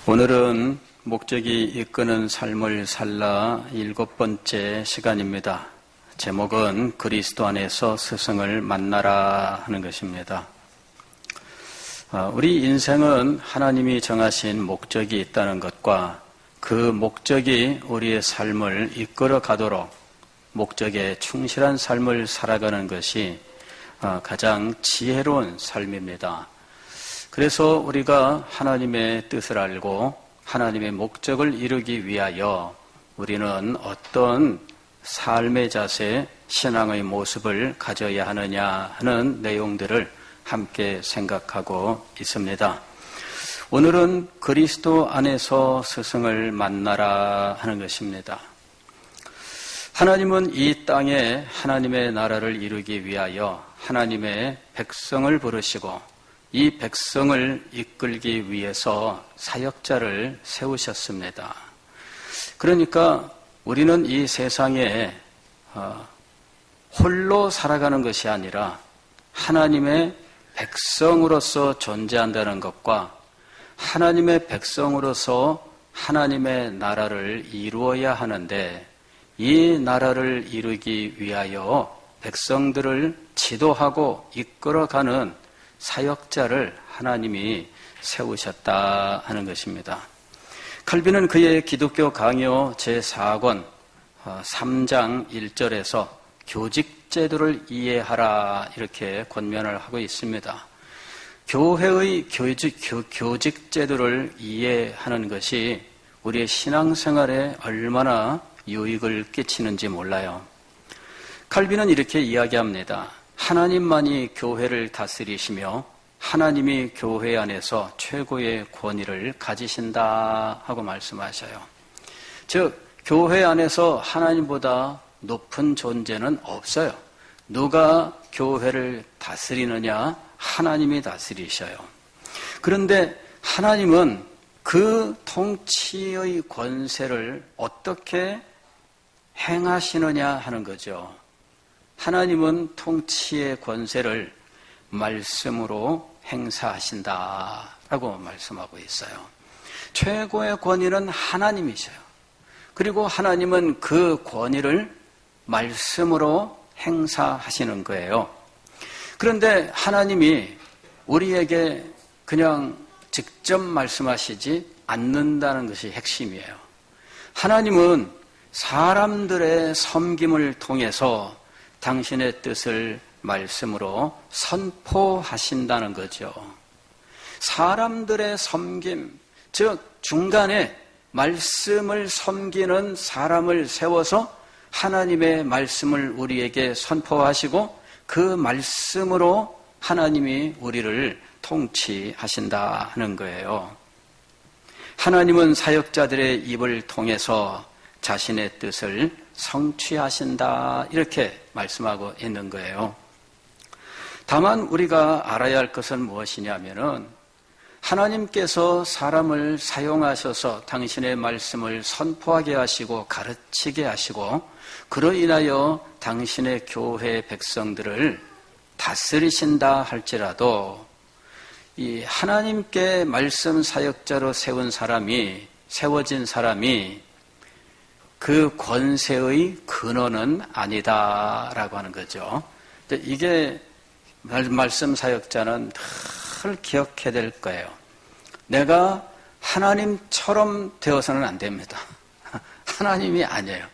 오늘은 목적이 이끄는 삶을 살라 7번째 시간입니다. 제목은 그리스도 안에서 스승을 만나라 하는 것입니다. 우리 인생은 하나님이 정하신 목적이 있다는 것과 그 목적이 우리의 삶을 이끌어 가도록 목적에 충실한 삶을 살아가는 것이 가장 지혜로운 삶입니다. 그래서 우리가 하나님의 뜻을 알고 하나님의 목적을 이루기 위하여 우리는 어떤 삶의 자세, 신앙의 모습을 가져야 하느냐 하는 내용들을 함께 생각하고 있습니다. 오늘은 그리스도 안에서 스승을 만나라 하는 것입니다. 하나님은 이 땅에 하나님의 나라를 이루기 위하여 하나님의 백성을 부르시고 이 백성을 이끌기 위해서 사역자를 세우셨습니다. 그러니까 우리는 이 세상에 홀로 살아가는 것이 아니라 하나님의 백성으로서 존재한다는 것과 하나님의 백성으로서 하나님의 나라를 이루어야 하는데 이 나라를 이루기 위하여 백성들을 지도하고 이끌어가는 사역자를 하나님이 세우셨다 하는 것입니다. 칼빈은 그의 기독교 강요 제4권 3장 1절에서 교직제도를 이해하라 이렇게 권면을 하고 있습니다. 교회의 교직제도를 이해하는 것이 우리의 신앙생활에 얼마나 유익을 끼치는지 몰라요. 칼빈은 이렇게 이야기합니다. 하나님만이 교회를 다스리시며 하나님이 교회 안에서 최고의 권위를 가지신다 하고 말씀하셔요. 즉 교회 안에서 하나님보다 높은 존재는 없어요. 누가 교회를 다스리느냐? 하나님이 다스리셔요. 그런데 하나님은 그 통치의 권세를 어떻게 행하시느냐 하는 거죠. 하나님은 통치의 권세를 말씀으로 행사하신다라고 말씀하고 있어요. 최고의 권위는 하나님이셔요. 그리고 하나님은 그 권위를 말씀으로 행사하시는 거예요. 그런데 하나님이 우리에게 그냥 직접 말씀하시지 않는다는 것이 핵심이에요. 하나님은 사람들의 섬김을 통해서 당신의 뜻을 말씀으로 선포하신다는 거죠. 사람들의 섬김, 즉 중간에 말씀을 섬기는 사람을 세워서 하나님의 말씀을 우리에게 선포하시고 그 말씀으로 하나님이 우리를 통치하신다 하는 거예요. 하나님은 사역자들의 입을 통해서 자신의 뜻을 성취하신다 이렇게 말씀하고 있는 거예요. 다만 우리가 알아야 할 것은 무엇이냐면은 하나님께서 사람을 사용하셔서 당신의 말씀을 선포하게 하시고 가르치게 하시고 그로 인하여 당신의 교회 백성들을 다스리신다 할지라도 이 하나님께 말씀 사역자로 세워진 사람이 그 권세의 근원은 아니다라고 하는 거죠. 이게 말씀 사역자는 늘 기억해야 될 거예요. 내가 하나님처럼 되어서는 안 됩니다. 하나님이 아니에요.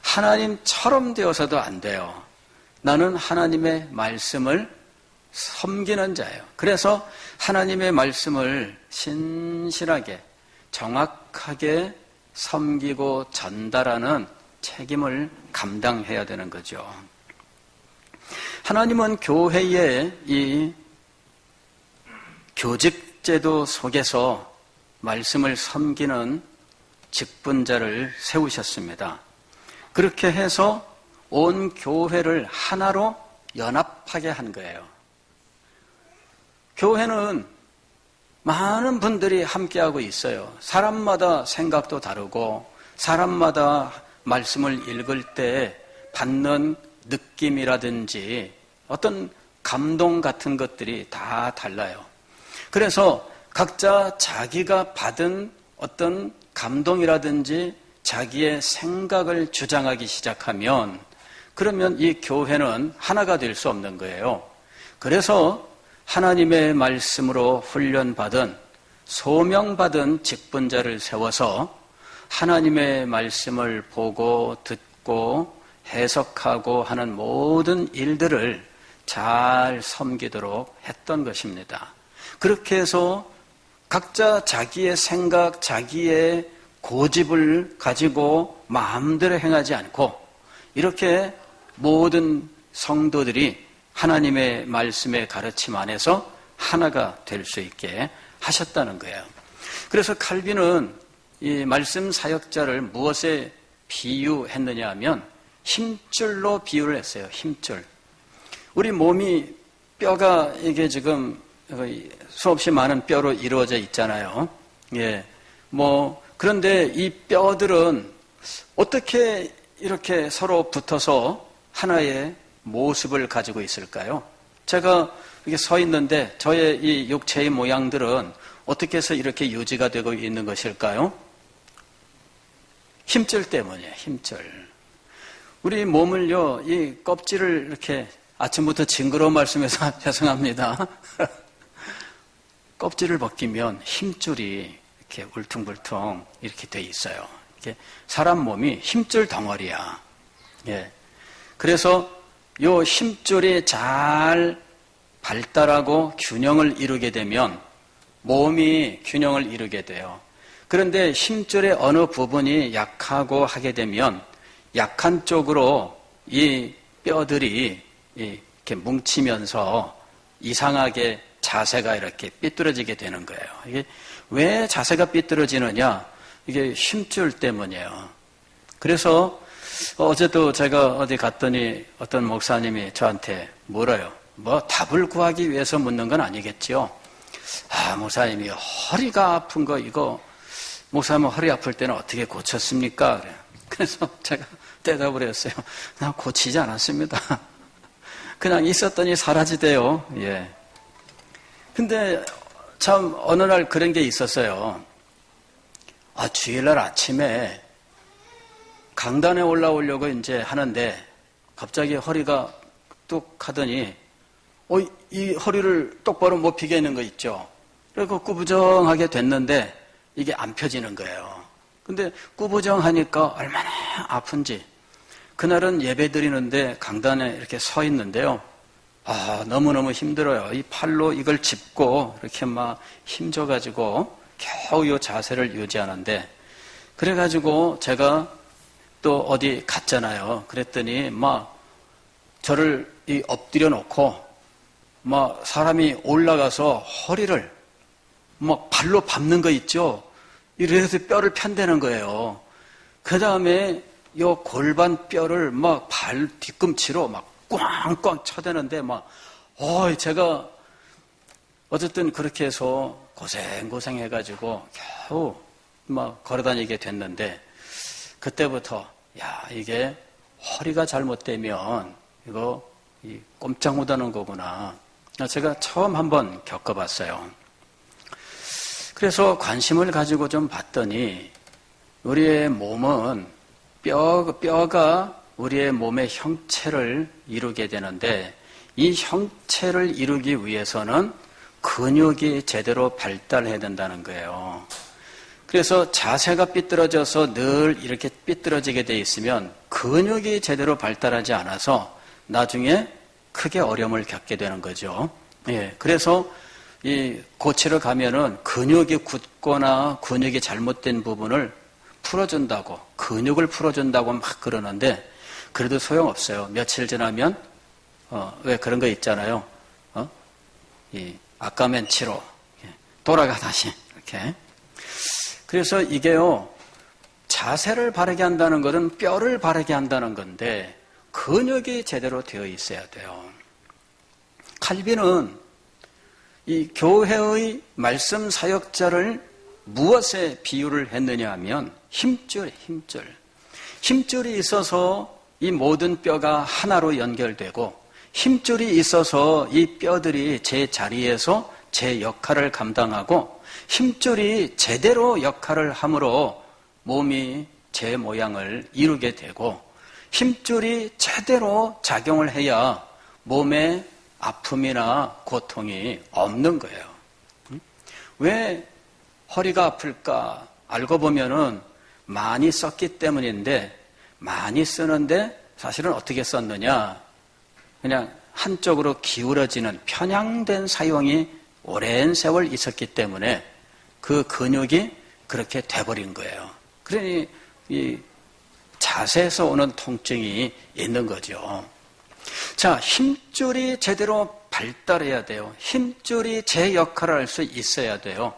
하나님처럼 되어서도 안 돼요. 나는 하나님의 말씀을 섬기는 자예요. 그래서 하나님의 말씀을 신실하게 정확하게 섬기고 전달하는 책임을 감당해야 되는 거죠. 하나님은 교회의 이 교직제도 속에서 말씀을 섬기는 직분자를 세우셨습니다. 그렇게 해서 온 교회를 하나로 연합하게 한 거예요. 교회는 많은 분들이 함께하고 있어요. 사람마다 생각도 다르고 사람마다 말씀을 읽을 때 받는 느낌이라든지 어떤 감동 같은 것들이 다 달라요. 그래서 각자 자기가 받은 어떤 감동이라든지 자기의 생각을 주장하기 시작하면 그러면 이 교회는 하나가 될 수 없는 거예요. 그래서 하나님의 말씀으로 훈련받은 소명받은 직분자를 세워서 하나님의 말씀을 보고 듣고 해석하고 하는 모든 일들을 잘 섬기도록 했던 것입니다. 그렇게 해서 각자 자기의 생각, 자기의 고집을 가지고 마음대로 행하지 않고 이렇게 모든 성도들이 하나님의 말씀의 가르침 안에서 하나가 될 수 있게 하셨다는 거예요. 그래서 칼빈은 이 말씀 사역자를 무엇에 비유했느냐 하면 힘줄로 비유를 했어요. 힘줄. 우리 몸이 뼈가 이게 지금 수없이 많은 뼈로 이루어져 있잖아요. 예. 그런데 이 뼈들은 어떻게 이렇게 서로 붙어서 하나의 모습을 가지고 있을까요? 제가 이렇게 서 있는데 저의 이 육체의 모양들은 어떻게 해서 이렇게 유지가 되고 있는 것일까요? 힘줄 때문이에요. 힘줄. 우리 몸을요, 이 껍질을 이렇게 아침부터 징그러운 말씀해서 죄송합니다. 껍질을 벗기면 힘줄이 이렇게 울퉁불퉁 이렇게 돼 있어요. 이렇게 사람 몸이 힘줄 덩어리야. 예. 그래서 요 힘줄이 잘 발달하고 균형을 이루게 되면 몸이 균형을 이루게 돼요. 그런데 힘줄의 어느 부분이 약하고 하게 되면 약한 쪽으로 이 뼈들이 이렇게 뭉치면서 이상하게 자세가 이렇게 삐뚤어지게 되는 거예요. 이게 왜 자세가 삐뚤어지느냐? 이게 힘줄 때문이에요. 그래서 어제도 제가 어디 갔더니 어떤 목사님이 저한테 물어요. 답을 구하기 위해서 묻는 건 아니겠죠? 목사님이 허리가 아픈 거 이거 목사님 허리 아플 때는 어떻게 고쳤습니까? 그래서 제가 대답을 했어요. 나 고치지 않았습니다. 그냥 있었더니 사라지대요. 예. 근데 참 어느 날 그런 게 있었어요. 주일날 아침에 강단에 올라오려고 이제 하는데 갑자기 허리가 뚝 하더니 이 허리를 똑바로 못 피게 하는 거 있죠. 그래서 꾸부정하게 됐는데 이게 안 펴지는 거예요. 근데 꾸부정하니까 얼마나 아픈지. 그날은 예배 드리는데 강단에 이렇게 서 있는데요. 너무너무 힘들어요. 이 팔로 이걸 짚고 이렇게 막 힘줘가지고 겨우 이 자세를 유지하는데 그래가지고 제가 또 어디 갔잖아요. 그랬더니 막 저를 엎드려 놓고 막 사람이 올라가서 허리를 막 발로 밟는 거 있죠. 이래서 뼈를 편대는 거예요. 그 다음에 요 골반 뼈를 막 발 뒤꿈치로 막 꽝꽝 쳐대는데 제가 어쨌든 그렇게 해서 고생 해가지고 겨우 막 걸어다니게 됐는데 그때부터 이게 허리가 잘못되면 이거 꼼짝 못하는 거구나. 제가 처음 한번 겪어봤어요. 그래서 관심을 가지고 좀 봤더니 우리의 몸은 뼈가 우리의 몸의 형체를 이루게 되는데 이 형체를 이루기 위해서는 근육이 제대로 발달해야 된다는 거예요. 그래서 자세가 삐뚤어져서 늘 이렇게 삐뚤어지게 돼 있으면 근육이 제대로 발달하지 않아서 나중에 크게 어려움을 겪게 되는 거죠. 예, 그래서 고치러 가면은 근육이 굳거나 근육이 잘못된 부분을 풀어준다고, 근육을 풀어준다고 막 그러는데 그래도 소용없어요. 며칠 지나면 왜 그런 거 있잖아요. 아까면 치로 돌아가 다시 이렇게. 그래서 이게요, 자세를 바르게 한다는 것은 뼈를 바르게 한다는 건데 근육이 제대로 되어 있어야 돼요. 칼빈은 이 교회의 말씀 사역자를 무엇에 비유를 했느냐 하면 힘줄. 힘줄이 있어서 이 모든 뼈가 하나로 연결되고 힘줄이 있어서 이 뼈들이 제 자리에서 제 역할을 감당하고 힘줄이 제대로 역할을 함으로 몸이 제 모양을 이루게 되고 힘줄이 제대로 작용을 해야 몸에 아픔이나 고통이 없는 거예요. 왜 허리가 아플까? 알고 보면은 많이 썼기 때문인데 많이 쓰는데 사실은 어떻게 썼느냐? 그냥 한쪽으로 기울어지는 편향된 사용이 오랜 세월 있었기 때문에 그 근육이 그렇게 돼버린 거예요. 그러니 이 자세에서 오는 통증이 있는 거죠. 자, 힘줄이 제대로 발달해야 돼요. 힘줄이 제 역할을 할 수 있어야 돼요.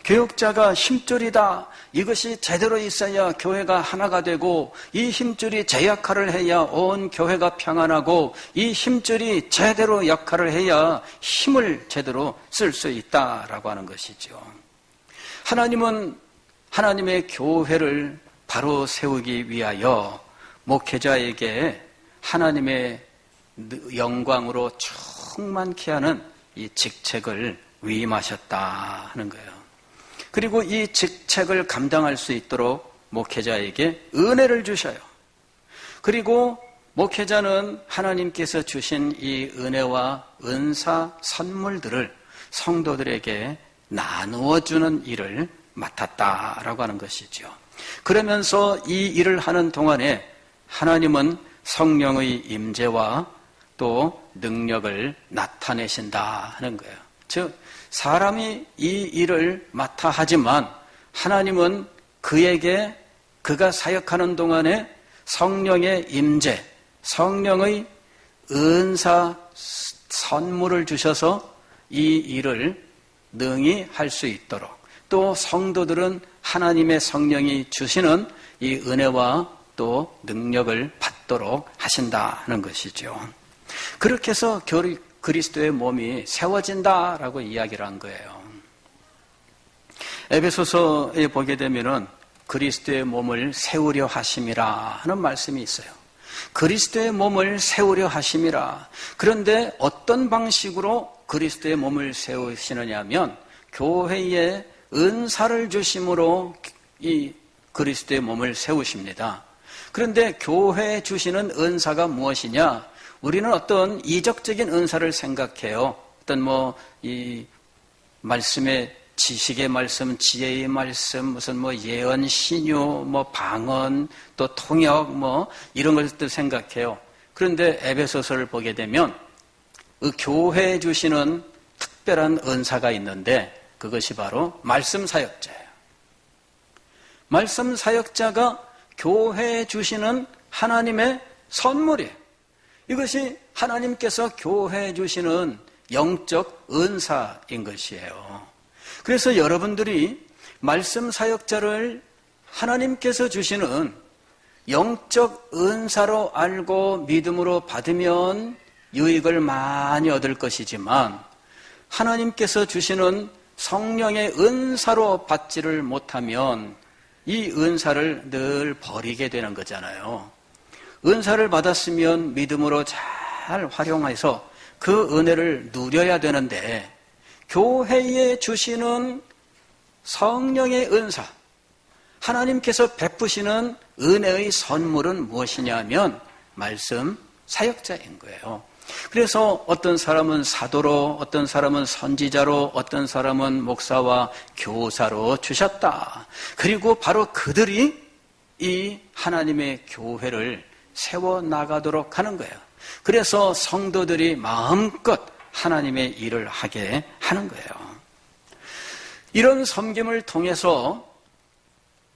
교육자가 힘줄이다. 이것이 제대로 있어야 교회가 하나가 되고 이 힘줄이 제 역할을 해야 온 교회가 평안하고 이 힘줄이 제대로 역할을 해야 힘을 제대로 쓸 수 있다라고 하는 것이죠. 하나님은 하나님의 교회를 바로 세우기 위하여 목회자에게 하나님의 영광으로 충만케 하는 이 직책을 위임하셨다 하는 거예요. 그리고 이 직책을 감당할 수 있도록 목회자에게 은혜를 주셔요. 그리고 목회자는 하나님께서 주신 이 은혜와 은사 선물들을 성도들에게 나누어 주는 일을 맡았다라고 하는 것이죠. 그러면서 이 일을 하는 동안에 하나님은 성령의 임재와 또 능력을 나타내신다 하는 거예요. 즉 사람이 이 일을 맡아 하지만 하나님은 그에게 그가 사역하는 동안에 성령의 임재, 성령의 은사 선물을 주셔서 이 일을 능히 할 수 있도록 또 성도들은 하나님의 성령이 주시는 이 은혜와 또 능력을 받도록 하신다는 것이죠. 그렇게 해서 그리스도의 몸이 세워진다라고 이야기를 한 거예요. 에베소서에 보게 되면은 그리스도의 몸을 세우려 하심이라 하는 말씀이 있어요. 그리스도의 몸을 세우려 하심이라. 그런데 어떤 방식으로 그리스도의 몸을 세우시느냐 하면 교회에 은사를 주심으로 이 그리스도의 몸을 세우십니다. 그런데 교회에 주시는 은사가 무엇이냐? 우리는 어떤 이적적인 은사를 생각해요. 어떤 이 말씀의 지식의 말씀, 지혜의 말씀, 무슨 예언, 신유, 방언, 또 통역, 이런 것들 생각해요. 그런데 에베소서를 보게 되면 그 교회에 주시는 특별한 은사가 있는데 그것이 바로 말씀 사역자예요. 말씀 사역자가 교회에 주시는 하나님의 선물이에요. 이것이 하나님께서 교회에 주시는 영적 은사인 것이에요. 그래서 여러분들이 말씀 사역자를 하나님께서 주시는 영적 은사로 알고 믿음으로 받으면 유익을 많이 얻을 것이지만 하나님께서 주시는 성령의 은사로 받지를 못하면 이 은사를 늘 버리게 되는 거잖아요. 은사를 받았으면 믿음으로 잘 활용해서 그 은혜를 누려야 되는데 교회에 주시는 성령의 은사, 하나님께서 베푸시는 은혜의 선물은 무엇이냐면 말씀 사역자인 거예요. 그래서 어떤 사람은 사도로, 어떤 사람은 선지자로, 어떤 사람은 목사와 교사로 주셨다. 그리고 바로 그들이 이 하나님의 교회를 세워나가도록 하는 거예요. 그래서 성도들이 마음껏 하나님의 일을 하게 하는 거예요. 이런 섬김을 통해서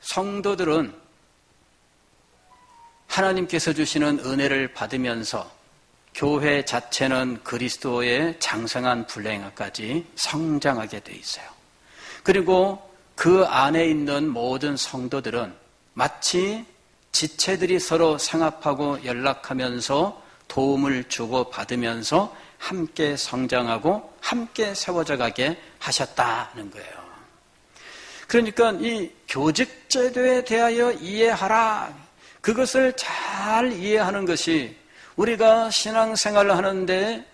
성도들은 하나님께서 주시는 은혜를 받으면서 교회 자체는 그리스도의 장성한 분량까지 성장하게 돼 있어요. 그리고 그 안에 있는 모든 성도들은 마치 지체들이 서로 상합하고 연락하면서 도움을 주고 받으면서 함께 성장하고 함께 세워져 가게 하셨다는 거예요. 그러니까 이 교직제도에 대하여 이해하라. 그것을 잘 이해하는 것이 우리가 신앙생활을 하는데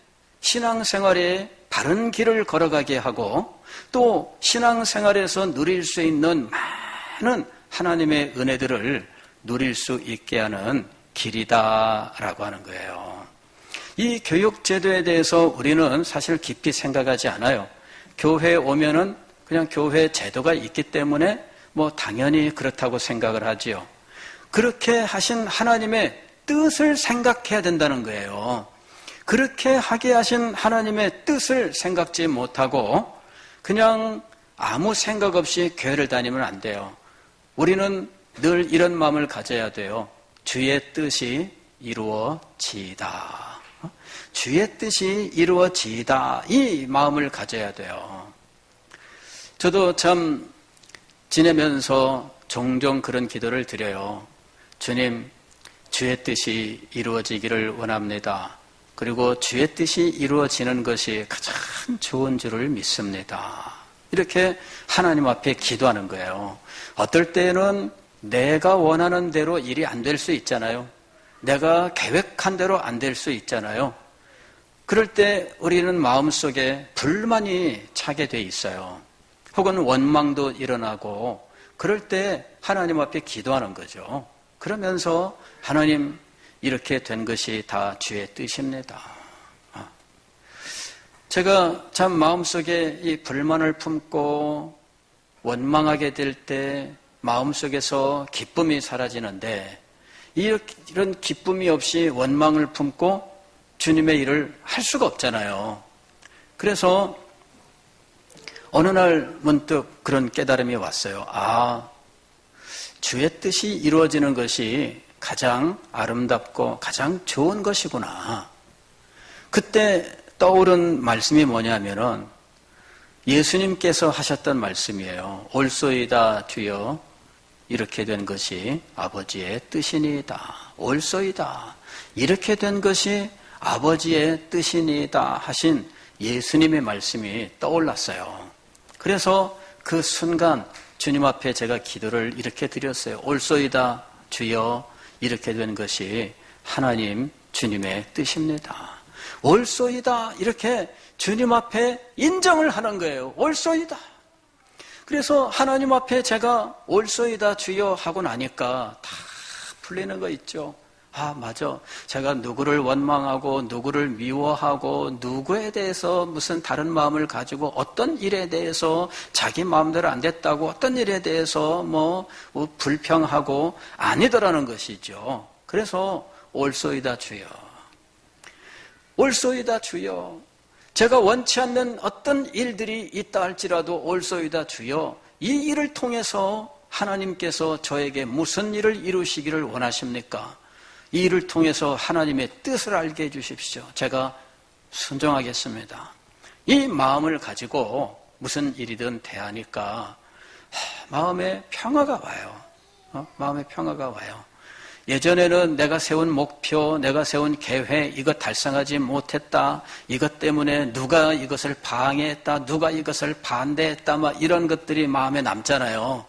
신앙생활에 바른 길을 걸어가게 하고 또 신앙생활에서 누릴 수 있는 많은 하나님의 은혜들을 누릴 수 있게 하는 길이다라고 하는 거예요. 이 교육제도에 대해서 우리는 사실 깊이 생각하지 않아요. 교회에 오면은 그냥 교회 제도가 있기 때문에 당연히 그렇다고 생각을 하지요. 그렇게 하신 하나님의 뜻을 생각해야 된다는 거예요. 그렇게 하게 하신 하나님의 뜻을 생각지 못하고 그냥 아무 생각 없이 교회를 다니면 안 돼요. 우리는 늘 이런 마음을 가져야 돼요. 주의 뜻이 이루어지이다. 주의 뜻이 이루어지이다. 이 마음을 가져야 돼요. 저도 참 지내면서 종종 그런 기도를 드려요. 주님, 주의 뜻이 이루어지기를 원합니다. 그리고 주의 뜻이 이루어지는 것이 가장 좋은 줄을 믿습니다. 이렇게 하나님 앞에 기도하는 거예요. 어떨 때는 내가 원하는 대로 일이 안 될 수 있잖아요. 내가 계획한 대로 안 될 수 있잖아요. 그럴 때 우리는 마음속에 불만이 차게 돼 있어요. 혹은 원망도 일어나고 그럴 때 하나님 앞에 기도하는 거죠. 그러면서 하나님, 이렇게 된 것이 다 주의 뜻입니다. 제가 참 마음속에 이 불만을 품고 원망하게 될 때 마음속에서 기쁨이 사라지는데 이런 기쁨이 없이 원망을 품고 주님의 일을 할 수가 없잖아요. 그래서 어느 날 문득 그런 깨달음이 왔어요. 주의 뜻이 이루어지는 것이 가장 아름답고 가장 좋은 것이구나. 그때 떠오른 말씀이 뭐냐면은 예수님께서 하셨던 말씀이에요. 옳소이다 주여, 이렇게 된 것이 아버지의 뜻이니이다. 옳소이다, 이렇게 된 것이 아버지의 뜻이니이다 하신 예수님의 말씀이 떠올랐어요. 그래서 그 순간 주님 앞에 제가 기도를 이렇게 드렸어요. 옳소이다 주여, 이렇게 된 것이 하나님 주님의 뜻입니다. 옳소이다, 이렇게 주님 앞에 인정을 하는 거예요. 옳소이다. 그래서 하나님 앞에 제가 옳소이다 주여 하고 나니까 다 풀리는 거 있죠. 맞아. 제가 누구를 원망하고 누구를 미워하고 누구에 대해서 무슨 다른 마음을 가지고 어떤 일에 대해서 자기 마음대로 안 됐다고 어떤 일에 대해서 불평하고 아니더라는 것이죠. 그래서 옳소이다 주여. 옳소이다 주여. 제가 원치 않는 어떤 일들이 있다 할지라도 옳소이다 주여. 이 일을 통해서 하나님께서 저에게 무슨 일을 이루시기를 원하십니까? 이 일을 통해서 하나님의 뜻을 알게 해주십시오. 제가 순종하겠습니다. 이 마음을 가지고 무슨 일이든 대하니까 마음에 평화가 와요. 마음에 평화가 와요. 예전에는 내가 세운 목표, 내가 세운 계획, 이것 달성하지 못했다. 이것 때문에 누가 이것을 방해했다. 누가 이것을 반대했다. 이런 것들이 마음에 남잖아요.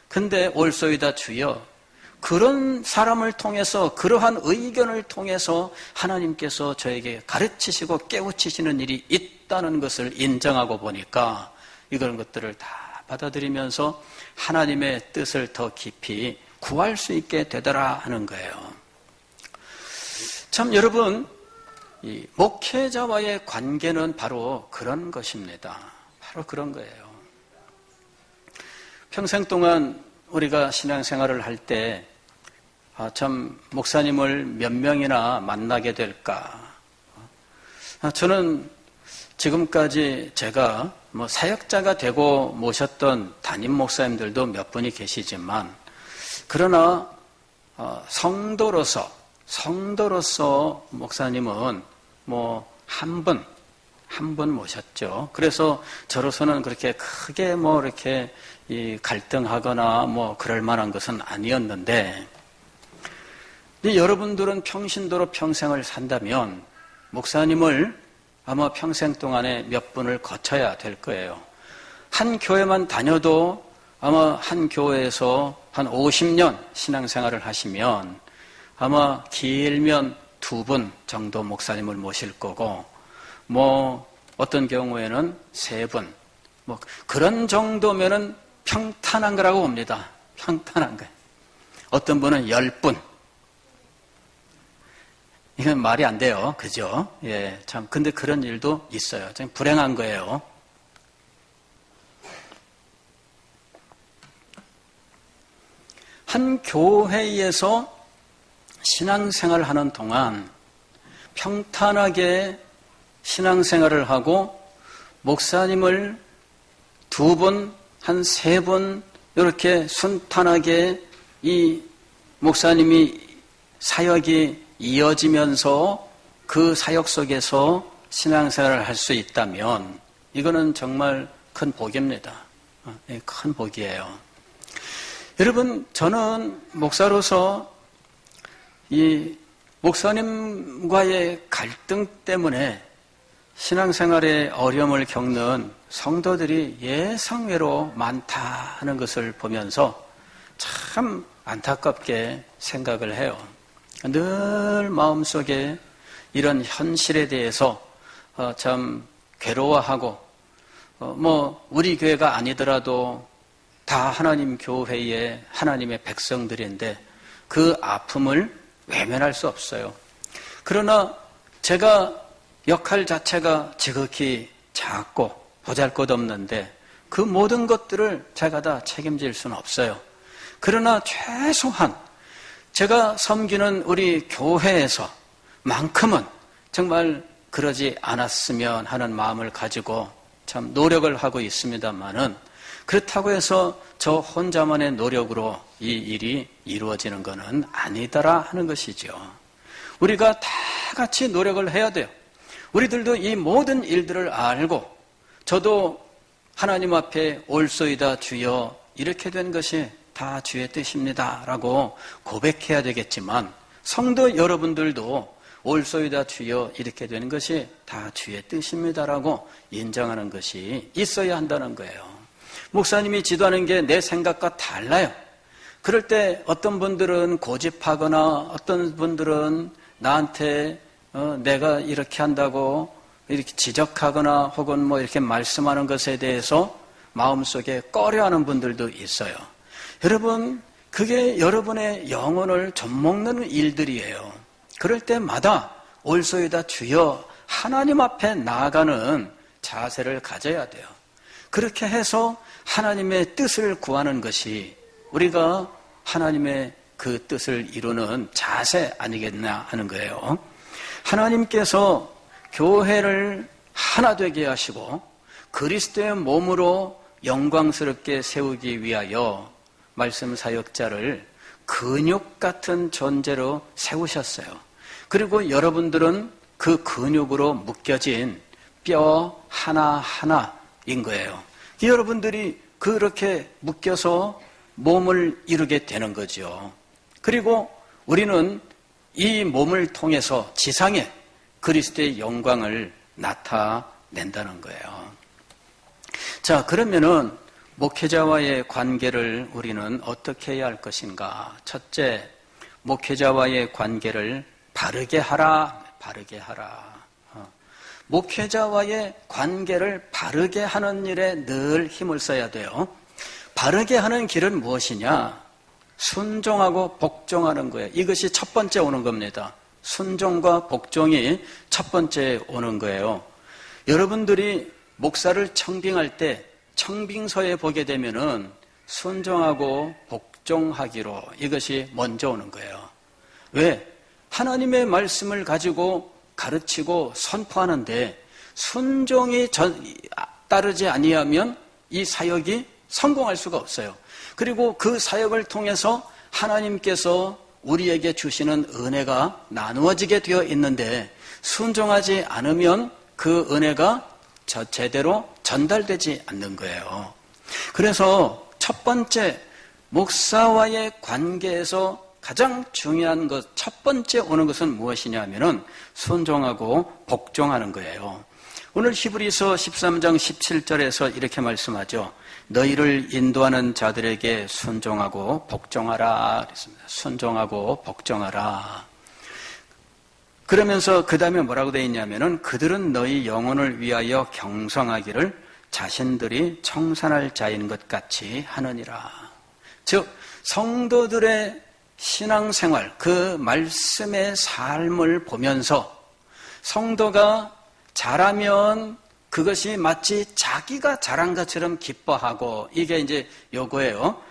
근데 옳소이다 주여. 그런 사람을 통해서, 그러한 의견을 통해서 하나님께서 저에게 가르치시고 깨우치시는 일이 있다는 것을 인정하고 보니까 이런 것들을 다 받아들이면서 하나님의 뜻을 더 깊이 구할 수 있게 되더라 하는 거예요. 참 여러분, 이 목회자와의 관계는 바로 그런 것입니다. 바로 그런 거예요. 평생 동안 우리가 신앙생활을 할 때 참 목사님을 몇 명이나 만나게 될까? 저는 지금까지 제가 사역자가 되고 모셨던 담임 목사님들도 몇 분이 계시지만, 그러나 성도로서 목사님은 한 분 모셨죠. 그래서 저로서는 그렇게 크게 이렇게 갈등하거나 그럴 만한 것은 아니었는데, 여러분들은 평신도로 평생을 산다면 목사님을 아마 평생 동안에 몇 분을 거쳐야 될 거예요. 한 교회만 다녀도 아마 한 교회에서 한 50년 신앙생활을 하시면 아마 길면 2분 정도 목사님을 모실 거고, 어떤 경우에는 3분, 뭐 그런 정도면은 평탄한 거라고 봅니다. 평탄한 거예요. 어떤 분은 10분. 이건 말이 안 돼요. 그죠? 예, 참. 근데 그런 일도 있어요. 참 불행한 거예요. 한 교회에서 신앙생활을 하는 동안 평탄하게 신앙생활을 하고 목사님을 2분, 한 3분 이렇게 순탄하게 이 목사님이 사역이 이어지면서 그 사역 속에서 신앙생활을 할 수 있다면 이거는 정말 큰 복입니다. 큰 복이에요. 여러분, 저는 목사로서 이 목사님과의 갈등 때문에 신앙생활에 어려움을 겪는 성도들이 예상외로 많다 하는 것을 보면서 참 안타깝게 생각을 해요. 늘 마음속에 이런 현실에 대해서 참 괴로워하고 뭐 우리 교회가 아니더라도 다 하나님 교회의 하나님의 백성들인데 그 아픔을 외면할 수 없어요. 그러나 제가 역할 자체가 지극히 작고 보잘것없는데 그 모든 것들을 제가 다 책임질 수는 없어요. 그러나 최소한 제가 섬기는 우리 교회에서만큼은 정말 그러지 않았으면 하는 마음을 가지고 참 노력을 하고 있습니다만은 그렇다고 해서 저 혼자만의 노력으로 이 일이 이루어지는 것은 아니더라 하는 것이죠. 우리가 다 같이 노력을 해야 돼요. 우리들도 이 모든 일들을 알고 저도 하나님 앞에 올소이다 주여 이렇게 된 것이 다 주의 뜻입니다 라고 고백해야 되겠지만 성도 여러분들도 올소이다 주여 이렇게 되는 것이 다 주의 뜻입니다 라고 인정하는 것이 있어야 한다는 거예요. 목사님이 지도하는 게 내 생각과 달라요. 그럴 때 어떤 분들은 고집하거나 어떤 분들은 나한테 내가 이렇게 한다고 이렇게 지적하거나 혹은 뭐 이렇게 말씀하는 것에 대해서 마음속에 꺼려하는 분들도 있어요. 여러분, 그게 여러분의 영혼을 좀먹는 일들이에요. 그럴 때마다 올소이다 주여 하나님 앞에 나아가는 자세를 가져야 돼요. 그렇게 해서 하나님의 뜻을 구하는 것이 우리가 하나님의 그 뜻을 이루는 자세 아니겠나 하는 거예요. 하나님께서 교회를 하나 되게 하시고 그리스도의 몸으로 영광스럽게 세우기 위하여 말씀 사역자를 근육 같은 존재로 세우셨어요. 그리고 여러분들은 그 근육으로 묶여진 뼈 하나하나인 거예요. 여러분들이 그렇게 묶여서 몸을 이루게 되는 거죠. 그리고 우리는 이 몸을 통해서 지상에 그리스도의 영광을 나타낸다는 거예요. 자, 그러면은 목회자와의 관계를 우리는 어떻게 해야 할 것인가? 첫째, 목회자와의 관계를 바르게 하라. 바르게 하라. 목회자와의 관계를 바르게 하는 일에 늘 힘을 써야 돼요. 바르게 하는 길은 무엇이냐? 순종하고 복종하는 거예요. 이것이 첫 번째 오는 겁니다. 순종과 복종이 첫 번째 오는 거예요. 여러분들이 목사를 청빙할 때 청빙서에 보게 되면은 순종하고 복종하기로 이것이 먼저 오는 거예요. 왜? 하나님의 말씀을 가지고 가르치고 선포하는데 순종이 따르지 아니하면 이 사역이 성공할 수가 없어요. 그리고 그 사역을 통해서 하나님께서 우리에게 주시는 은혜가 나누어지게 되어 있는데 순종하지 않으면 그 은혜가 제대로 전달되지 않는 거예요. 그래서 첫 번째 목사와의 관계에서 가장 중요한 것, 첫 번째 오는 것은 무엇이냐 하면은 순종하고 복종하는 거예요. 오늘 히브리서 13장 17절에서 이렇게 말씀하죠. 너희를 인도하는 자들에게 순종하고 복종하라 그랬습니다. 순종하고 복종하라. 그러면서 그 다음에 뭐라고 되어 있냐면은 그들은 너희 영혼을 위하여 경성하기를 자신들이 청산할 자인 것 같이 하느니라. 즉 성도들의 신앙생활, 그 말씀의 삶을 보면서 성도가 잘하면 그것이 마치 자기가 잘한 것처럼 기뻐하고, 이게 이제 요거예요.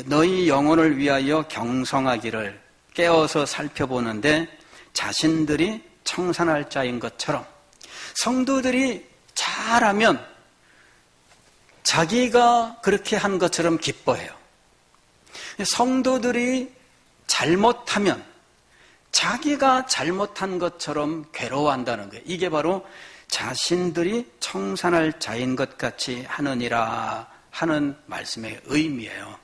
너희 영혼을 위하여 경성하기를 깨어서 살펴보는데 자신들이 청산할 자인 것처럼 성도들이 잘하면 자기가 그렇게 한 것처럼 기뻐해요. 성도들이 잘못하면 자기가 잘못한 것처럼 괴로워한다는 거예요. 이게 바로 자신들이 청산할 자인 것 같이 하느니라 하는 말씀의 의미예요.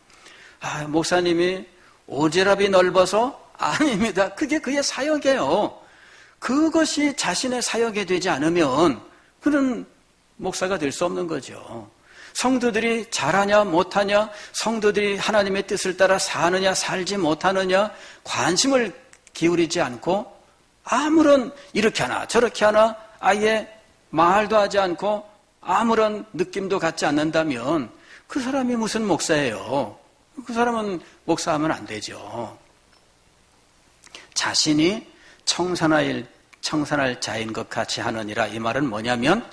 목사님이 오지랖이 넓어서? 아닙니다. 그게 그의 사역이에요. 그것이 자신의 사역이 되지 않으면 그는 목사가 될 수 없는 거죠. 성도들이 잘하냐 못하냐, 성도들이 하나님의 뜻을 따라 사느냐 살지 못하느냐 관심을 기울이지 않고 아무런 이렇게 하나 저렇게 하나 아예 말도 하지 않고 아무런 느낌도 갖지 않는다면 그 사람이 무슨 목사예요? 그 사람은 목사하면 안 되죠. 자신이 청산할 자인 것 같이 하느니라. 이 말은 뭐냐면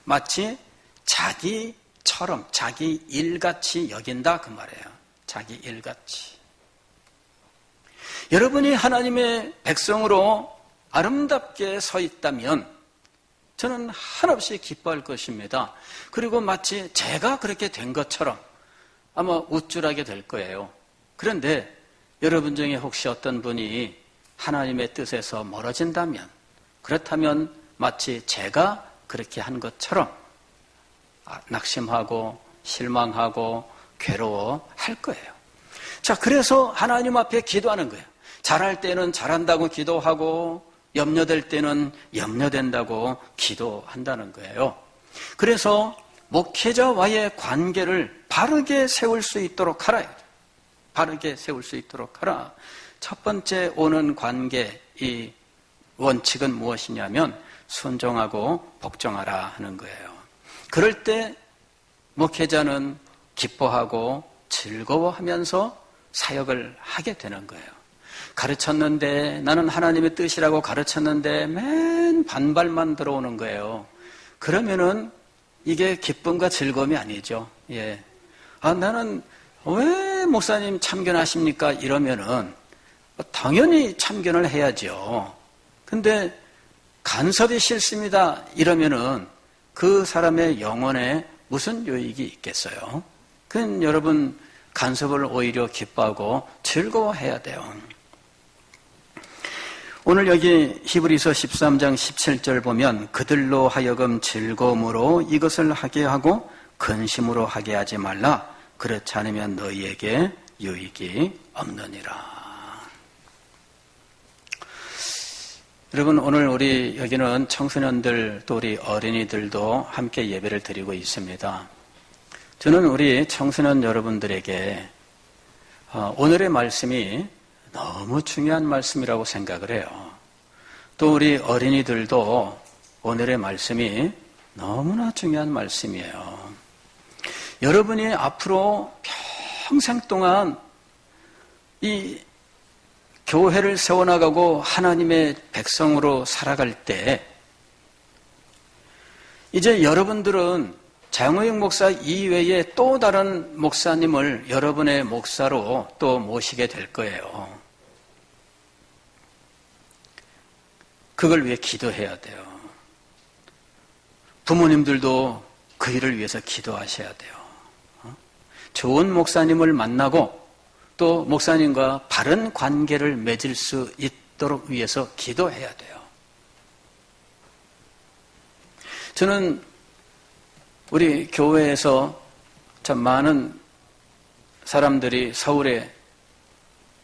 마치 자기처럼 자기 일같이 여긴다 그 말이에요. 자기 일같이. 여러분이 하나님의 백성으로 아름답게 서 있다면 저는 한없이 기뻐할 것입니다. 그리고 마치 제가 그렇게 된 것처럼 아마 우쭐하게 될 거예요. 그런데 여러분 중에 혹시 어떤 분이 하나님의 뜻에서 멀어진다면, 그렇다면 마치 제가 그렇게 한 것처럼 낙심하고 실망하고 괴로워할 거예요. 자, 그래서 하나님 앞에 기도하는 거예요. 잘할 때는 잘한다고 기도하고 염려될 때는 염려된다고 기도한다는 거예요. 그래서 목회자와의 관계를 바르게 세울 수 있도록 하라. 바르게 세울 수 있도록 하라. 첫 번째 오는 관계, 이 원칙은 무엇이냐면 순종하고 복종하라 하는 거예요. 그럴 때 목회자는 기뻐하고 즐거워하면서 사역을 하게 되는 거예요. 가르쳤는데, 나는 하나님의 뜻이라고 가르쳤는데 맨 반발만 들어오는 거예요. 그러면은 이게 기쁨과 즐거움이 아니죠. 예. 나는 왜 목사님 참견하십니까? 이러면은 당연히 참견을 해야죠. 근데 간섭이 싫습니다. 이러면은 그 사람의 영혼에 무슨 유익이 있겠어요? 그건 여러분 간섭을 오히려 기뻐하고 즐거워해야 돼요. 오늘 여기 히브리서 13장 17절 보면 그들로 하여금 즐거움으로 이것을 하게 하고 근심으로 하게 하지 말라. 그렇지 않으면 너희에게 유익이 없느니라. 여러분, 오늘 우리 여기는 청소년들 또 우리 어린이들도 함께 예배를 드리고 있습니다. 저는 우리 청소년 여러분들에게 오늘의 말씀이 너무 중요한 말씀이라고 생각을 해요. 또 우리 어린이들도 오늘의 말씀이 너무나 중요한 말씀이에요. 여러분이 앞으로 평생 동안 이 교회를 세워나가고 하나님의 백성으로 살아갈 때 이제 여러분들은 장호영 목사 이외에 또 다른 목사님을 여러분의 목사로 또 모시게 될 거예요. 그걸 위해 기도해야 돼요. 부모님들도 그 일을 위해서 기도하셔야 돼요. 좋은 목사님을 만나고 또 목사님과 바른 관계를 맺을 수 있도록 위해서 기도해야 돼요. 저는 우리 교회에서 참 많은 사람들이 서울에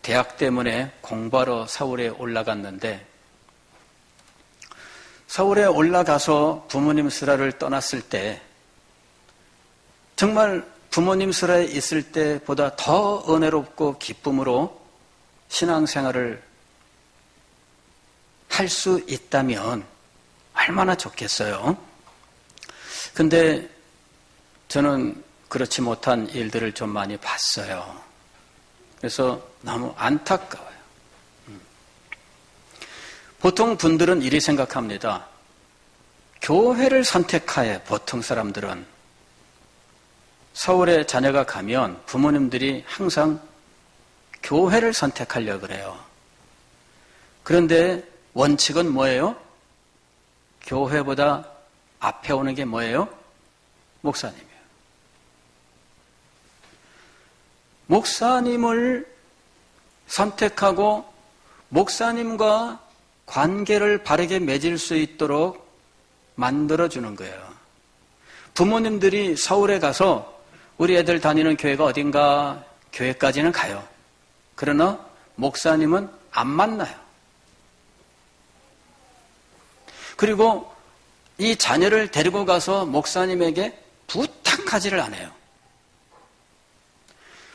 대학 때문에 공부하러 서울에 올라갔는데 서울에 올라가서 부모님 슬하를 떠났을 때 정말 부모님 슬하에 있을 때보다 더 은혜롭고 기쁨으로 신앙생활을 할 수 있다면 얼마나 좋겠어요. 근데 저는 그렇지 못한 일들을 좀 많이 봤어요. 그래서 너무 안타까워요. 보통 분들은 이리 생각합니다. 교회를 선택하여 보통 사람들은 서울에 자녀가 가면 부모님들이 항상 교회를 선택하려고 그래요. 그런데 원칙은 뭐예요? 교회보다 앞에 오는 게 뭐예요? 목사님이에요. 목사님을 선택하고 목사님과 관계를 바르게 맺을 수 있도록 만들어주는 거예요. 부모님들이 서울에 가서 우리 애들 다니는 교회가 어딘가 교회까지는 가요. 그러나 목사님은 안 만나요. 그리고 이 자녀를 데리고 가서 목사님에게 부탁하지를 않아요.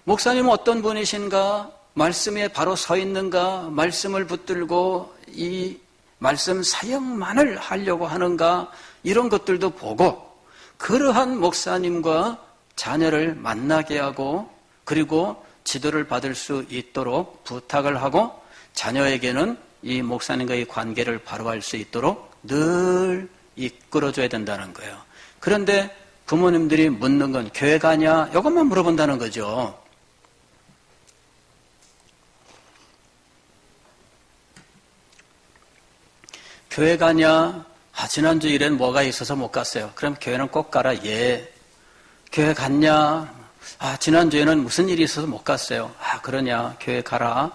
목사님은 어떤 분이신가? 말씀에 바로 서 있는가? 말씀을 붙들고 이 말씀 사역만을 하려고 하는가? 이런 것들도 보고 그러한 목사님과 자녀를 만나게 하고 그리고 지도를 받을 수 있도록 부탁을 하고 자녀에게는 이 목사님과의 관계를 바로 할 수 있도록 늘 이끌어줘야 된다는 거예요. 그런데 부모님들이 묻는 건 교회 가냐? 이것만 물어본다는 거죠. 교회 가냐? 지난주 일엔 뭐가 있어서 못 갔어요. 그럼 교회는 꼭 가라. 예. 교회 갔냐? 지난주에는 무슨 일이 있어서 못 갔어요. 그러냐? 교회 가라.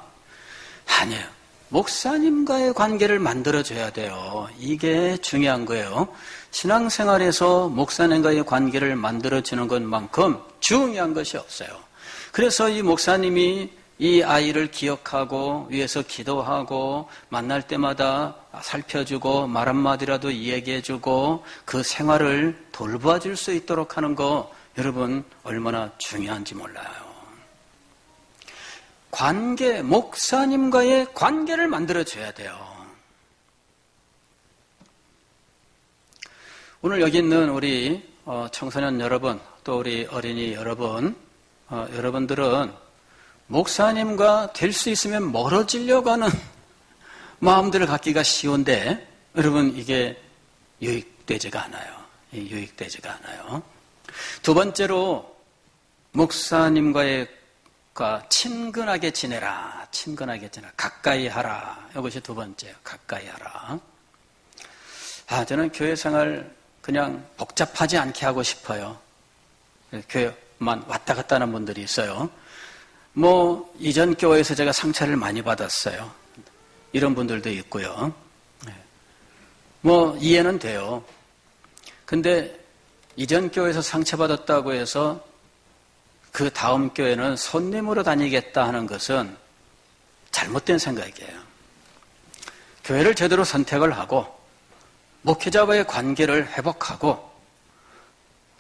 아니에요. 목사님과의 관계를 만들어줘야 돼요. 이게 중요한 거예요. 신앙생활에서 목사님과의 관계를 만들어주는 것만큼 중요한 것이 없어요. 그래서 이 목사님이 이 아이를 기억하고 위해서 기도하고 만날 때마다 살펴주고 말 한마디라도 이야기해주고 그 생활을 돌봐줄 수 있도록 하는 거 여러분 얼마나 중요한지 몰라요. 관계, 목사님과의 관계를 만들어줘야 돼요. 오늘 여기 있는 우리 청소년 여러분 또 우리 어린이 여러분 여러분들은 목사님과 될 수 있으면 멀어지려고 하는 마음들을 갖기가 쉬운데 여러분 이게 유익되지가 않아요. 유익되지가 않아요. 두 번째로 목사님과의 친근하게 지내라. 친근하게 지내라. 가까이 하라. 이것이 두 번째예요. 가까이 하라. 저는 교회 생활 그냥 복잡하지 않게 하고 싶어요. 교회만 왔다 갔다 하는 분들이 있어요. 이전 교회에서 제가 상처를 많이 받았어요. 이런 분들도 있고요. 이해는 돼요. 근데 이전 교회에서 상처받았다고 해서 그 다음 교회는 손님으로 다니겠다 하는 것은 잘못된 생각이에요. 교회를 제대로 선택을 하고 목회자와의 관계를 회복하고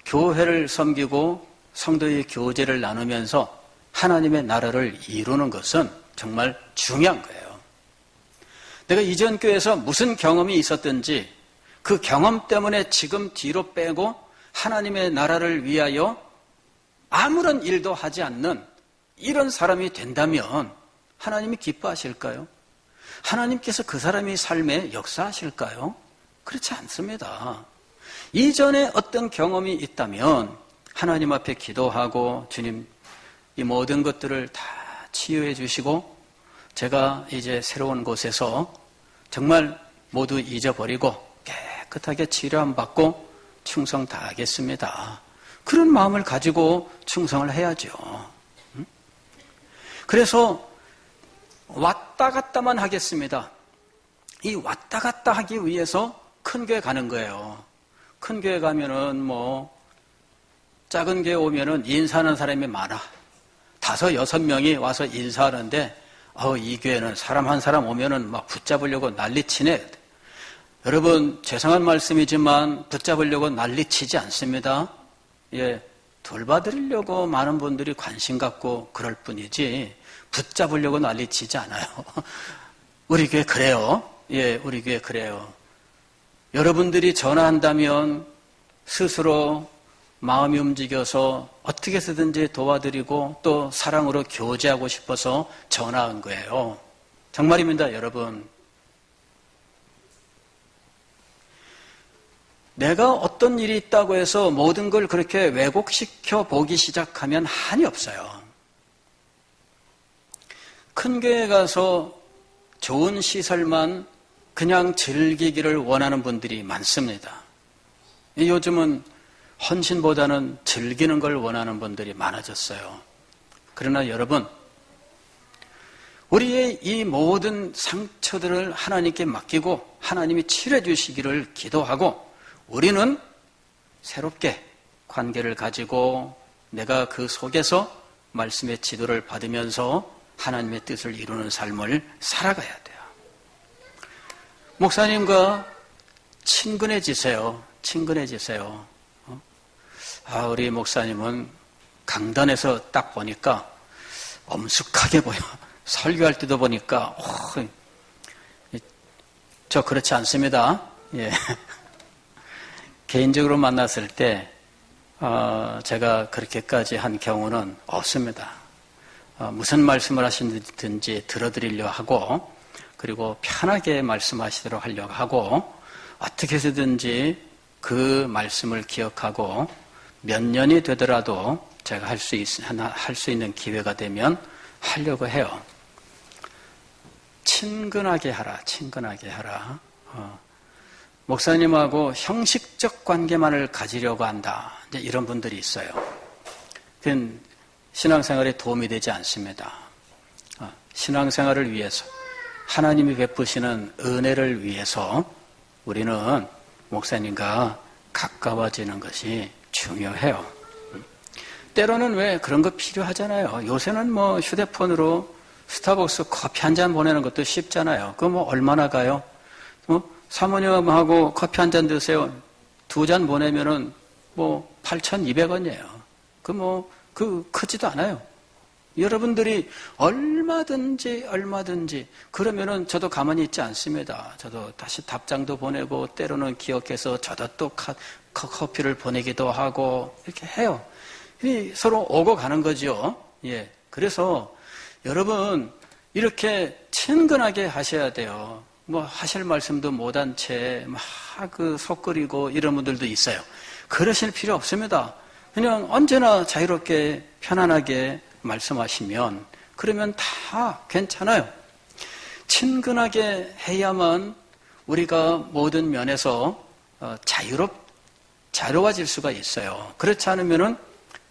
교회를 섬기고 성도의 교제를 나누면서 하나님의 나라를 이루는 것은 정말 중요한 거예요. 내가 이전 교회에서 무슨 경험이 있었든지 그 경험 때문에 지금 뒤로 빼고 하나님의 나라를 위하여 아무런 일도 하지 않는 이런 사람이 된다면 하나님이 기뻐하실까요? 하나님께서 그 사람의 삶에 역사하실까요? 그렇지 않습니다. 이전에 어떤 경험이 있다면 하나님 앞에 기도하고 주님 이 모든 것들을 다 치유해 주시고 제가 이제 새로운 곳에서 정말 모두 잊어버리고 깨끗하게 치료함 받고 충성 다하겠습니다. 그런 마음을 가지고 충성을 해야죠. 그래서 왔다 갔다만 하겠습니다. 이 왔다 갔다 하기 위해서 큰 교회 가는 거예요. 큰 교회 가면은 작은 교회 오면은 인사하는 사람이 많아. 5, 6명이 와서 인사하는데 이 교회는 사람 한 사람 오면은 막 붙잡으려고 난리치네. 여러분 죄송한 말씀이지만 붙잡으려고 난리치지 않습니다. 돌봐드리려고 많은 분들이 관심 갖고 그럴 뿐이지 붙잡으려고 난리치지 않아요. 우리 교회 그래요. 우리 교회 그래요. 여러분들이 전화한다면 스스로 마음이 움직여서 어떻게 해서든지 도와드리고 또 사랑으로 교제하고 싶어서 전화한 거예요. 정말입니다, 여러분. 내가 어떤 일이 있다고 해서 모든 걸 그렇게 왜곡시켜 보기 시작하면 한이 없어요. 큰 교회 가서 좋은 시설만 그냥 즐기기를 원하는 분들이 많습니다. 요즘은 헌신보다는 즐기는 걸 원하는 분들이 많아졌어요. 그러나 여러분, 우리의 이 모든 상처들을 하나님께 맡기고 하나님이 치료해 주시기를 기도하고 우리는 새롭게 관계를 가지고 내가 그 속에서 말씀의 지도를 받으면서 하나님의 뜻을 이루는 삶을 살아가야 돼요. 목사님과 친근해지세요. 친근해지세요. 우리 목사님은 강단에서 딱 보니까 엄숙하게 보여. 설교할 때도 보니까 저 그렇지 않습니다. 예. 개인적으로 만났을 때 제가 그렇게까지 한 경우는 없습니다. 무슨 말씀을 하시든지 들어드리려 하고 그리고 편하게 말씀하시도록 하려고 하고 어떻게 해서든지 그 말씀을 기억하고 몇 년이 되더라도 제가 할 수 있는 기회가 되면 하려고 해요. 친근하게 하라, 친근하게 하라. 목사님하고 형식적 관계만을 가지려고 한다. 이제 이런 분들이 있어요. 그건 신앙생활에 도움이 되지 않습니다. 신앙생활을 위해서, 하나님이 베푸시는 은혜를 위해서 우리는 목사님과 가까워지는 것이 중요해요. 때로는 왜 그런 거 필요하잖아요. 요새는 뭐 휴대폰으로 스타벅스 커피 한 잔 보내는 것도 쉽잖아요. 그거 뭐 얼마나 가요? 사모님하고 커피 한 잔 드세요. 2잔 보내면은 뭐 8,200원이에요. 그 크지도 않아요. 여러분들이 얼마든지 그러면은 저도 가만히 있지 않습니다. 저도 다시 답장도 보내고 때로는 기억해서 저도 또 커피를 보내기도 하고 이렇게 해요. 서로 오고 가는 거죠. 예. 그래서 여러분 이렇게 친근하게 하셔야 돼요. 뭐 하실 말씀도 못한 채 막 속 끓이고 이런 분들도 있어요. 그러실 필요 없습니다. 그냥 언제나 자유롭게 편안하게 말씀하시면 그러면 다 괜찮아요. 친근하게 해야만 우리가 모든 면에서 자유로워질 수가 있어요. 그렇지 않으면은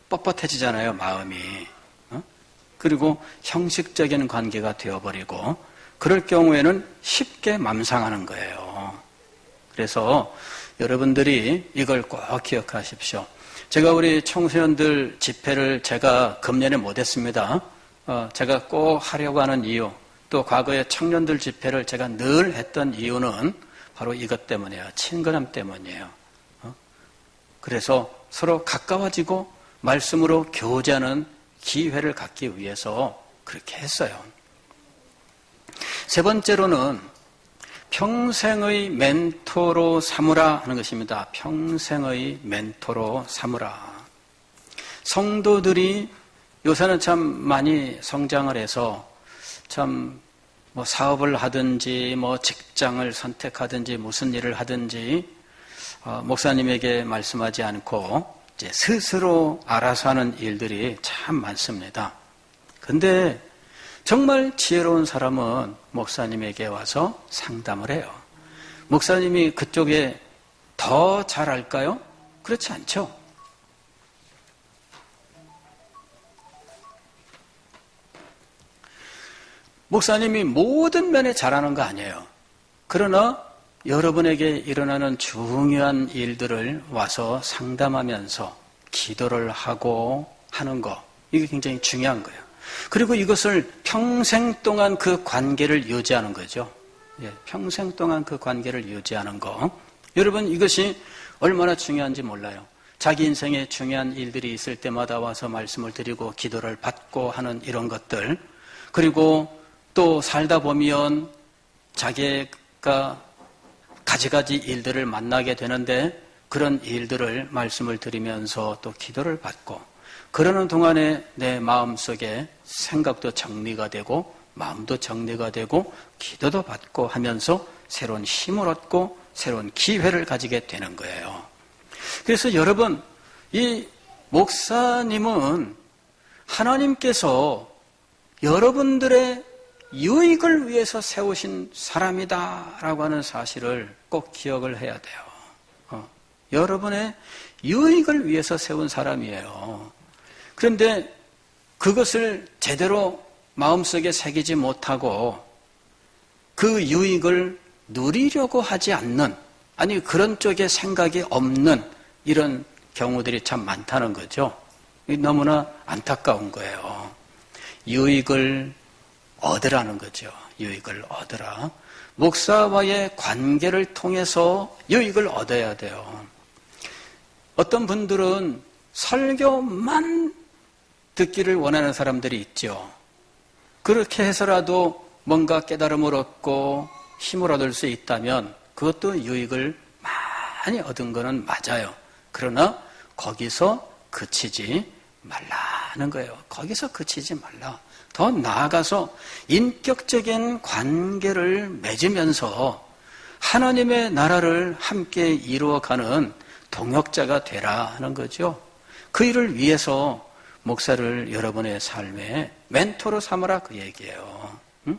뻣뻣해지잖아요, 마음이. 그리고 형식적인 관계가 되어버리고 그럴 경우에는 쉽게 맘상하는 거예요. 그래서 여러분들이 이걸 꼭 기억하십시오. 제가 우리 청소년들 집회를 제가 금년에 못했습니다. 제가 꼭 하려고 하는 이유, 또 과거에 청년들 집회를 제가 늘 했던 이유는 바로 이것 때문이에요. 친근함 때문이에요. 그래서 서로 가까워지고 말씀으로 교제하는 기회를 갖기 위해서 그렇게 했어요. 세 번째로는 평생의 멘토로 삼으라 하는 것입니다. 평생의 멘토로 삼으라. 성도들이 요새는 참 많이 성장을 해서 참 뭐 사업을 하든지 뭐 직장을 선택하든지 무슨 일을 하든지 목사님에게 말씀하지 않고 이제 스스로 알아서 하는 일들이 참 많습니다. 근데 정말 지혜로운 사람은 목사님에게 와서 상담을 해요. 목사님이 그쪽에 더 잘 알까요? 그렇지 않죠. 목사님이 모든 면에 잘하는 거 아니에요. 그러나 여러분에게 일어나는 중요한 일들을 와서 상담하면서 기도를 하고 하는 거, 이게 굉장히 중요한 거예요. 그리고 이것을 평생 동안 그 관계를 유지하는 거죠. 예, 평생 동안 그 관계를 유지하는 거. 여러분 이것이 얼마나 중요한지 몰라요. 자기 인생에 중요한 일들이 있을 때마다 와서 말씀을 드리고 기도를 받고 하는 이런 것들. 그리고 또 살다 보면 자기의 가지가지 일들을 만나게 되는데 그런 일들을 말씀을 드리면서 또 기도를 받고 그러는 동안에 내 마음속에 생각도 정리가 되고 마음도 정리가 되고 기도도 받고 하면서 새로운 힘을 얻고 새로운 기회를 가지게 되는 거예요. 그래서 여러분, 이 목사님은 하나님께서 여러분들의 유익을 위해서 세우신 사람이다라고 하는 사실을 꼭 기억을 해야 돼요. 여러분의 유익을 위해서 세운 사람이에요. 그런데 그것을 제대로 마음속에 새기지 못하고 그 유익을 누리려고 하지 않는, 아니 그런 쪽에 생각이 없는 이런 경우들이 참 많다는 거죠. 너무나 안타까운 거예요. 유익을 얻으라는 거죠. 유익을 얻으라. 목사와의 관계를 통해서 유익을 얻어야 돼요. 어떤 분들은 설교만 듣기를 원하는 사람들이 있죠. 그렇게 해서라도 뭔가 깨달음을 얻고 힘을 얻을 수 있다면 그것도 유익을 많이 얻은 거는 맞아요. 그러나 거기서 그치지 말라는 거예요. 거기서 그치지 말라. 더 나아가서 인격적인 관계를 맺으면서 하나님의 나라를 함께 이루어가는 동역자가 되라 하는 거죠. 그 일을 위해서 목사를 여러분의 삶에 멘토로 삼으라 그 얘기예요. 응?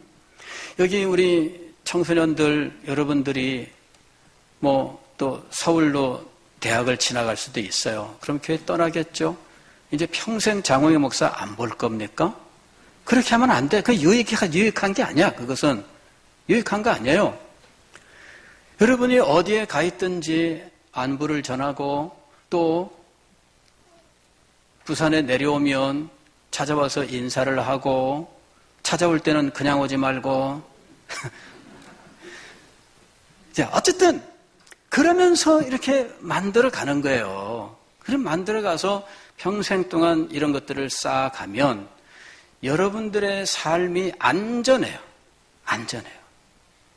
여기 우리 청소년들 여러분들이 또 서울로 대학을 지나갈 수도 있어요. 그럼 교회 떠나겠죠? 이제 평생 장호영 목사 안 볼 겁니까? 그렇게 하면 안 돼. 그 유익한 게 아니야. 그것은 유익한 거 아니에요. 여러분이 어디에 가 있든지 안부를 전하고 또 부산에 내려오면 찾아와서 인사를 하고 찾아올 때는 그냥 오지 말고 자, 어쨌든 그러면서 이렇게 만들어 가는 거예요. 그럼 만들어 가서 평생 동안 이런 것들을 쌓아가면 여러분들의 삶이 안전해요. 안전해요.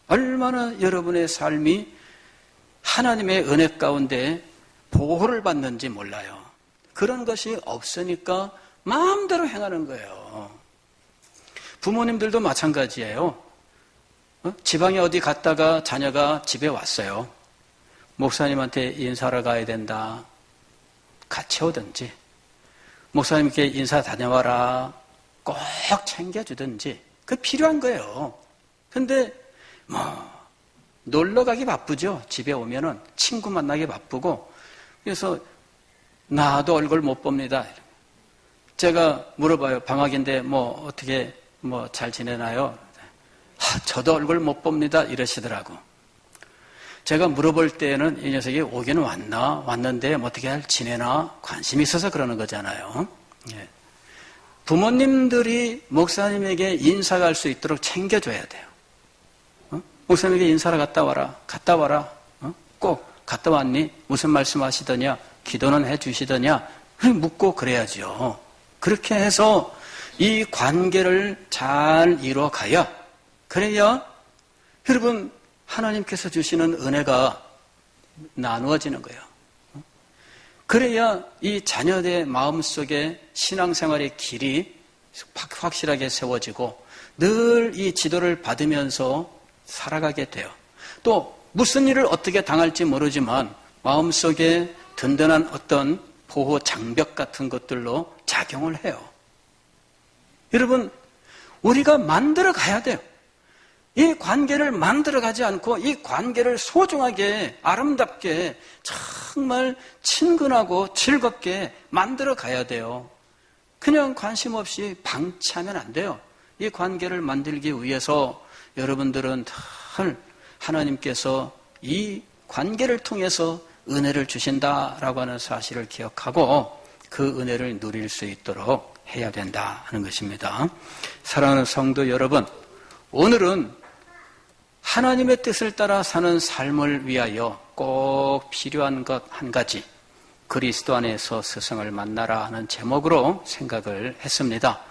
얼마나 여러분의 삶이 하나님의 은혜 가운데 보호를 받는지 몰라요. 그런 것이 없으니까 마음대로 행하는 거예요. 부모님들도 마찬가지예요. 지방에 어디 갔다가 자녀가 집에 왔어요. 목사님한테 인사하러 가야 된다. 같이 오든지 목사님께 인사 다녀와라. 꼭 챙겨주든지 그 필요한 거예요. 근데 놀러 가기 바쁘죠. 집에 오면은 친구 만나기 바쁘고 그래서 나도 얼굴 못 봅니다. 제가 물어봐요. 방학인데 어떻게 잘 지내나요? 저도 얼굴 못 봅니다. 이러시더라고. 제가 물어볼 때는 이 녀석이 오기는 왔는데 어떻게 지내나 관심이 있어서 그러는 거잖아요. 예. 부모님들이 목사님에게 인사 갈 수 있도록 챙겨줘야 돼요. 목사님에게 인사를 갔다 와라. 꼭 갔다 왔니? 무슨 말씀 하시더냐? 기도는 해 주시더냐? 묻고 그래야죠. 그렇게 해서 이 관계를 잘 이루어가야 그래야 여러분 하나님께서 주시는 은혜가 나누어지는 거예요. 그래야 이 자녀의 마음속에 신앙생활의 길이 확실하게 세워지고 늘 이 지도를 받으면서 살아가게 돼요. 또 무슨 일을 어떻게 당할지 모르지만 마음속에 든든한 어떤 보호 장벽 같은 것들로 작용을 해요. 여러분, 우리가 만들어 가야 돼요. 이 관계를 만들어 가지 않고 이 관계를 소중하게 아름답게 정말 친근하고 즐겁게 만들어 가야 돼요. 그냥 관심 없이 방치하면 안 돼요. 이 관계를 만들기 위해서 여러분들은 늘 하나님께서 이 관계를 통해서 은혜를 주신다라고 하는 사실을 기억하고 그 은혜를 누릴 수 있도록 해야 된다 하는 것입니다. 사랑하는 성도 여러분, 오늘은 하나님의 뜻을 따라 사는 삶을 위하여 꼭 필요한 것 한 가지, 그리스도 안에서 스승을 만나라 하는 제목으로 생각을 했습니다.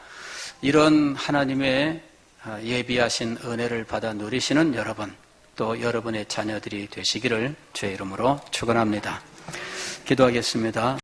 이런 하나님의 예비하신 은혜를 받아 누리시는 여러분, 또 여러분의 자녀들이 되시기를 주의 이름으로 축원합니다. 기도하겠습니다.